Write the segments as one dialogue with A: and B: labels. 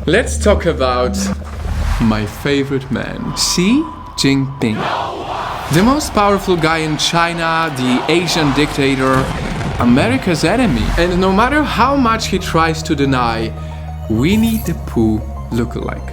A: Let's talk about my favorite man, Xi Jingping. The most powerful guy in China, the Asian dictator, America's enemy. And no matter how much he tries to deny, Winnie the Pooh lookalike.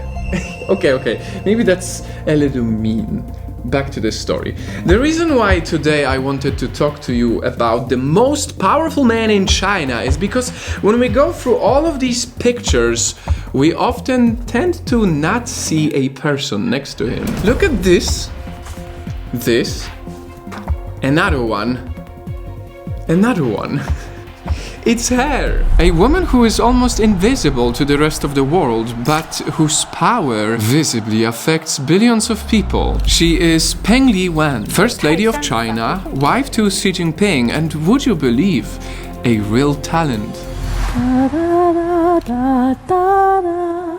A: Okay, maybe that's a little mean. Back to the story. The reason why today I wanted to talk to you about the most powerful man in China is because when we go through all of these pictures, we often tend to not see a person next to him. Look at this, another one. It's her. A woman who is almost invisible to the rest of the world, but whose power visibly affects billions of people. She is Peng First Lady of China, wife to Xi Jingping, and would you believe, a real talent.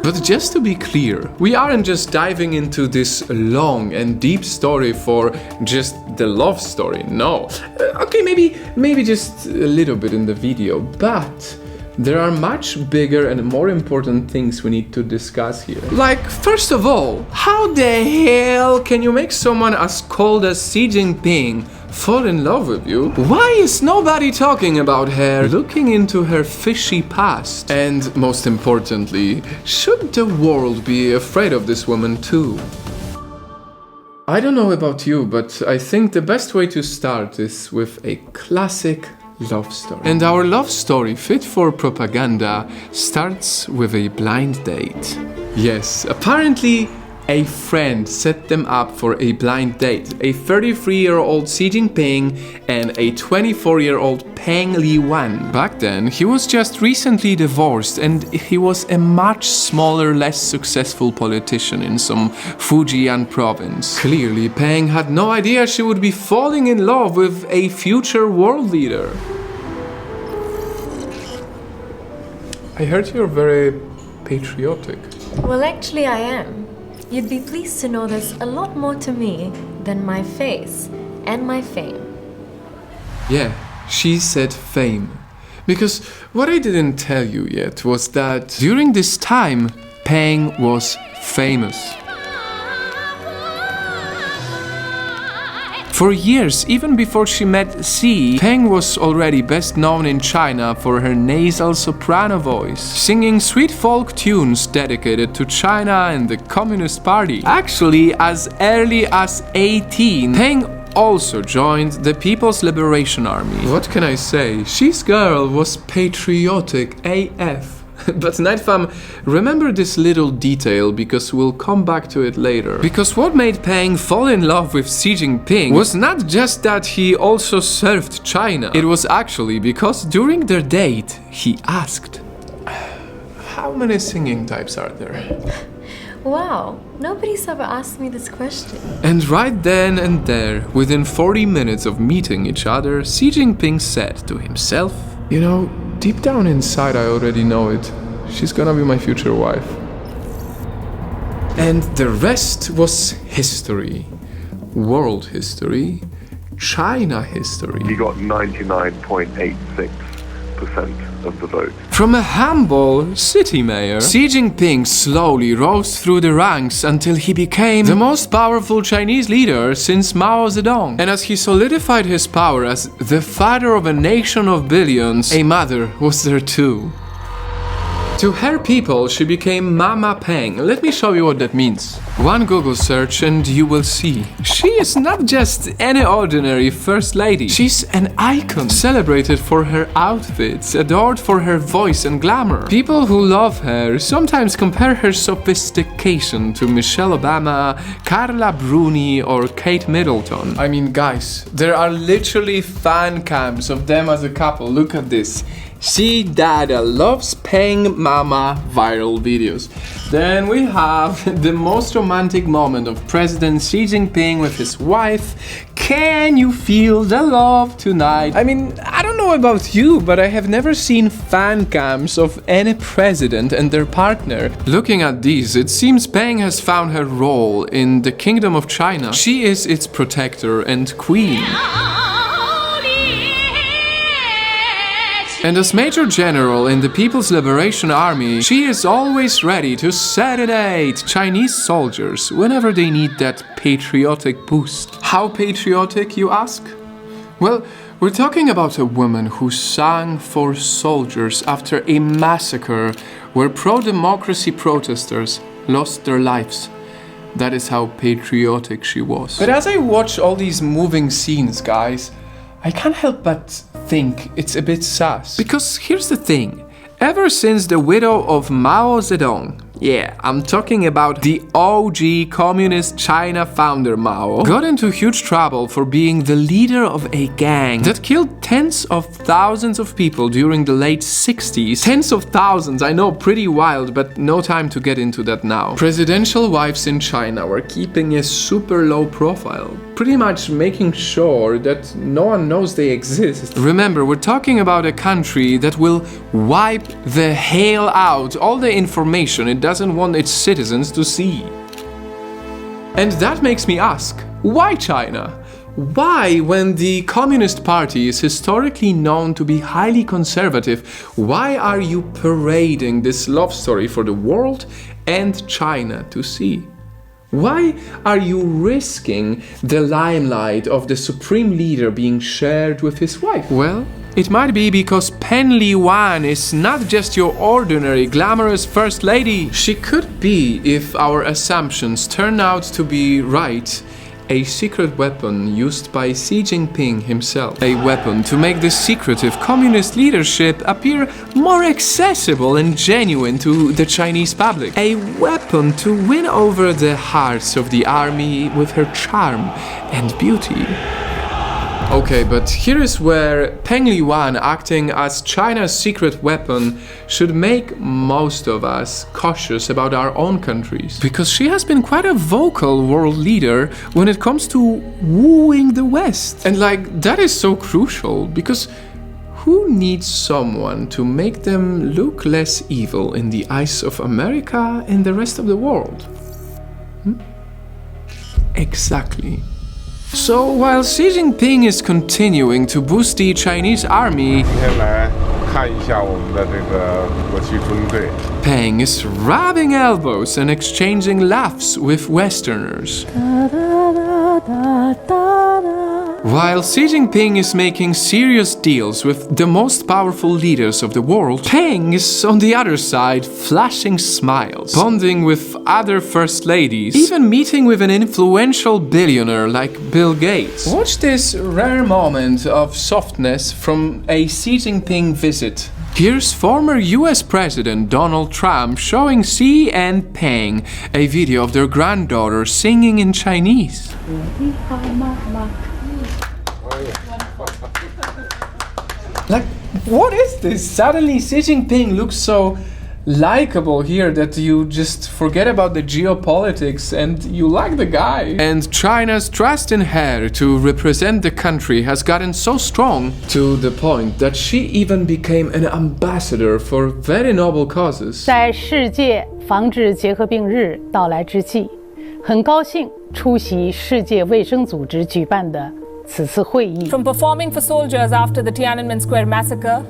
A: But just to be clear, we aren't just diving into this long and deep story for just the love story, no. Okay, maybe just a little bit in the video, but there are much bigger and more important things we need to discuss here. Like, first of all, how the hell can you make someone as cold as Xi Jingping fall in love with you? Why is nobody talking about her, looking into her fishy past? And most importantly, should the world be afraid of this woman too? I don't know about you, but I think the best way to start is with a classic love story. And our love story, fit for propaganda, starts with a blind date. Yes, apparently a friend set them up for a blind date. A 33-year-old Xi Jingping and a 24-year-old Peng. Back then, he was just recently divorced and he was a much smaller, less successful politician in some Fujian province. Clearly, Peng had no idea she would be falling in love with a future world leader. I heard you're very patriotic.
B: Well, actually I am. You'd be pleased to know there's a lot more to me than my face and my fame.
A: Yeah, she said fame. Because what I didn't tell you yet was that during this time, Peng was famous. For years, even before she met Xi, Peng was already best known in China for her nasal soprano voice, singing sweet folk tunes dedicated to China and the Communist Party. Actually, as early as 18, Peng also joined the People's Liberation Army. What can I say? Xi's girl was patriotic AF. But Nightfall, remember this little detail because we'll come back to it later. Because what made Peng fall in love with Xi Jingping was not just that he also served China. It was actually because during their date, he asked, "How many singing types are there?"
B: Wow, nobody's ever asked me this question.
A: And right then and there, within 40 minutes of meeting each other, Xi Jingping said to himself, "You know, deep down inside I already know it. She's gonna be my future wife." And the rest was history. World history. China history.
C: He got 99.86% of the vote.
A: From a humble city mayor, Xi Jingping slowly rose through the ranks until he became the most powerful Chinese leader since Mao Zedong. And as he solidified his power as the father of a nation of billions, a mother was there too. To her people, she became Mama Peng. Let me show you what that means. One Google search and you will see. She is not just any ordinary first lady. She's an icon, celebrated for her outfits, adored for her voice and glamour. People who love her sometimes compare her sophistication to Michelle Obama, Carla Bruni, or Kate Middleton. I mean, guys, there are literally fan cams of them as a couple. Look at this. Xi Dada loves Peng Mama viral videos. Then we have the most romantic moment of President Xi Jingping with his wife. Can you feel the love tonight? I mean, I don't know about you, but I have never seen fan cams of any president and their partner. Looking at these, it seems Peng has found her role in the Kingdom of China. She is its protector and queen. And as Major General in the People's Liberation Army, she is always ready to serenade Chinese soldiers whenever they need that patriotic boost. How patriotic, you ask? Well, we're talking about a woman who sang for soldiers after a massacre where pro-democracy protesters lost their lives. That is how patriotic she was. But as I watch all these moving scenes, guys, I can't help but think it's a bit sus. Because here's the thing. Ever since the widow of Mao Zedong, yeah, I'm talking about the OG communist China founder Mao, got into huge trouble for being the leader of a gang that killed tens of thousands of people during the late 60s. Tens of thousands, I know, pretty wild, but no time to get into that now. Presidential wives in China were keeping a super low profile, pretty much making sure that no one knows they exist. Remember, we're talking about a country that will wipe the hell out all the information it doesn't want its citizens to see. And that makes me ask, why China? Why, when the Communist Party is historically known to be highly conservative, why are you parading this love story for the world and China to see? Why are you risking the limelight of the supreme leader being shared with his wife? Well, it might be because Peng Liyuan is not just your ordinary glamorous first lady. She could be, if our assumptions turn out to be right, a secret weapon used by Xi Jingping himself. A weapon to make the secretive communist leadership appear more accessible and genuine to the Chinese public. A weapon to win over the hearts of the army with her charm and beauty. Okay, but here is where Peng Liyuan acting as China's secret weapon should make most of us cautious about our own countries. Because she has been quite a vocal world leader when it comes to wooing the West. And that is so crucial, because who needs someone to make them look less evil in the eyes of America and the rest of the world? Exactly. So while Xi Jingping is continuing to boost the Chinese army, Peng is rubbing elbows and exchanging laughs with Westerners. While Xi Jinping is making serious deals with the most powerful leaders of the world, Peng is on the other side flashing smiles, bonding with other first ladies, even meeting with an influential billionaire like Bill Gates. Watch this rare moment of softness from a Xi Jinping visit. Here's former US President Donald Trump showing Xi and Peng a video of their granddaughter singing in Chinese. What is this? Suddenly Xi Jinping looks so likable here that you just forget about the geopolitics and you like the guy. And China's trust in her to represent the country has gotten so strong to the point that she even became an ambassador for very noble causes.
D: 在世界防治结核病日到来之际，很高兴出席世界卫生组织举办的此次会议。
E: From performing for soldiers after the Tiananmen Square massacre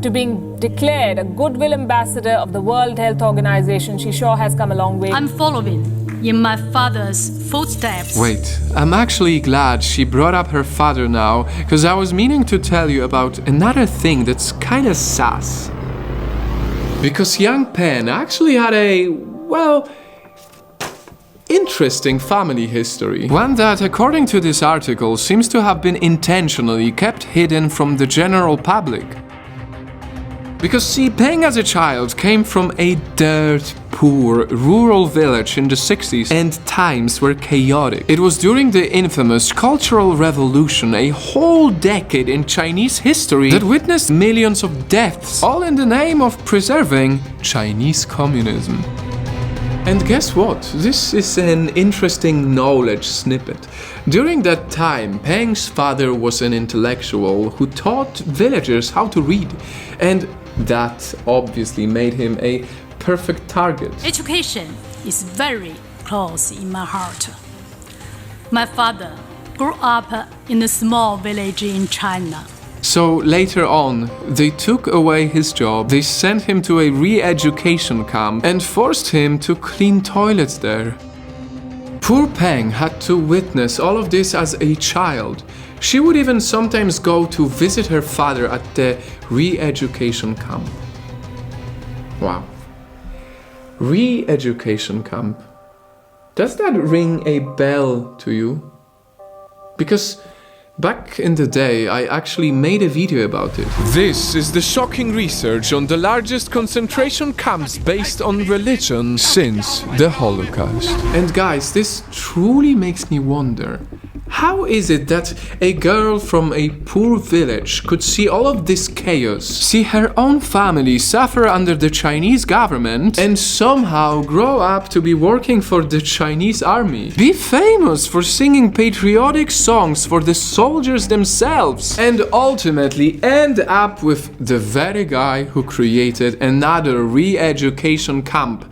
E: to being declared a goodwill ambassador of the World Health Organization, she sure has come a long way.
F: I'm following in my father's footsteps.
A: Wait, I'm actually glad she brought up her father now, because I was meaning to tell you about another thing that's kinda sus. Because young Peng actually had a, well, interesting family history. One that, according to this article, seems to have been intentionally kept hidden from the general public. Because see, Peng as a child came from a dirt poor rural village in the 60s, and times were chaotic. It was during the infamous Cultural Revolution, a whole decade in Chinese history, that witnessed millions of deaths, all in the name of preserving Chinese communism. And guess what? This is an interesting knowledge snippet. During that time, Peng's father was an intellectual who taught villagers how to read, and that obviously made him a perfect target.
F: Education is very close in my heart. My father grew up in a small village in China.
A: So later on, they took away his job, they sent him to a re-education camp and forced him to clean toilets there. Poor Peng had to witness all of this as a child. She would even sometimes go to visit her father at the re-education camp. Wow. Re-education camp. Does that ring a bell to you? Because back in the day, I actually made a video about it. This is the shocking research on the largest concentration camps based on religion since the Holocaust. And guys, this truly makes me wonder, how is it that a girl from a poor village could see all of this chaos, see her own family suffer under the Chinese government, and somehow grow up to be working for the Chinese army, be famous for singing patriotic songs for the soldiers themselves, and ultimately end up with the very guy who created another re-education camp,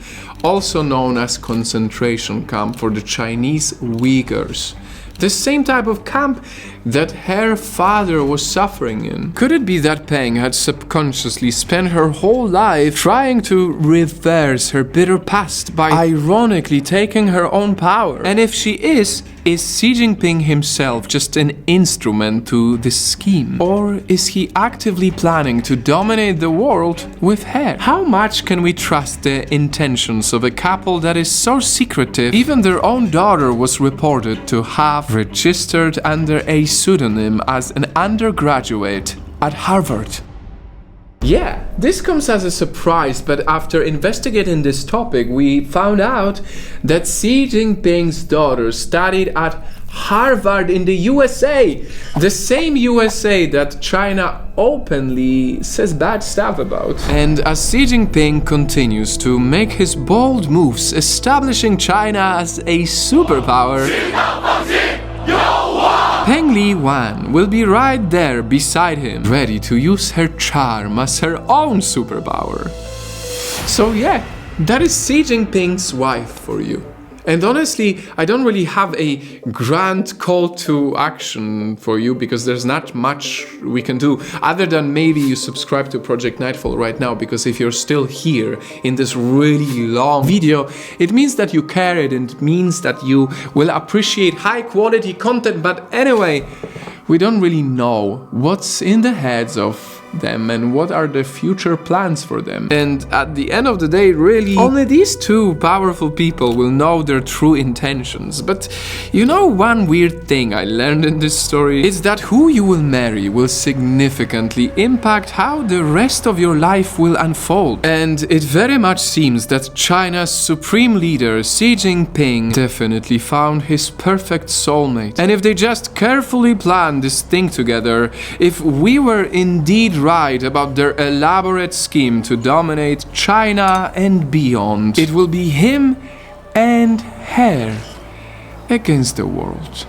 A: also known as concentration camp for the Chinese Uyghurs? The same type of camp that her father was suffering in. Could it be that Peng had subconsciously spent her whole life trying to reverse her bitter past by ironically taking her own power? And if she is Xi Jingping himself just an instrument to this scheme? Or is he actively planning to dominate the world with her? How much can we trust the intentions of a couple that is so secretive? Even their own daughter was reported to have registered under a pseudonym as an undergraduate at Harvard. Yeah, this comes as a surprise, but after investigating this topic, we found out that Xi Jinping's daughter studied at Harvard in the USA, the same USA that China openly says bad stuff about. And as Xi Jinping continues to make his bold moves, establishing China as a superpower, Peng Li Wan will be right there beside him, ready to use her charm as her own superpower. So yeah, that is Xi Jinping's wife for you. And honestly, I don't really have a grand call to action for you because there's not much we can do other than maybe you subscribe to Project Nightfall right now, because if you're still here in this really long video, it means that you care, and it means that you will appreciate high quality content. But anyway, we don't really know what's in the heads of them and what are the future plans for them. And at the end of the day, really, only these two powerful people will know their true intentions. But you know, one weird thing I learned in this story is that who you will marry will significantly impact how the rest of your life will unfold. And it very much seems that China's supreme leader Xi Jinping definitely found his perfect soulmate. And if they just carefully plan this thing together, if we were indeed right about their elaborate scheme to dominate China and beyond, it will be him and her against the world.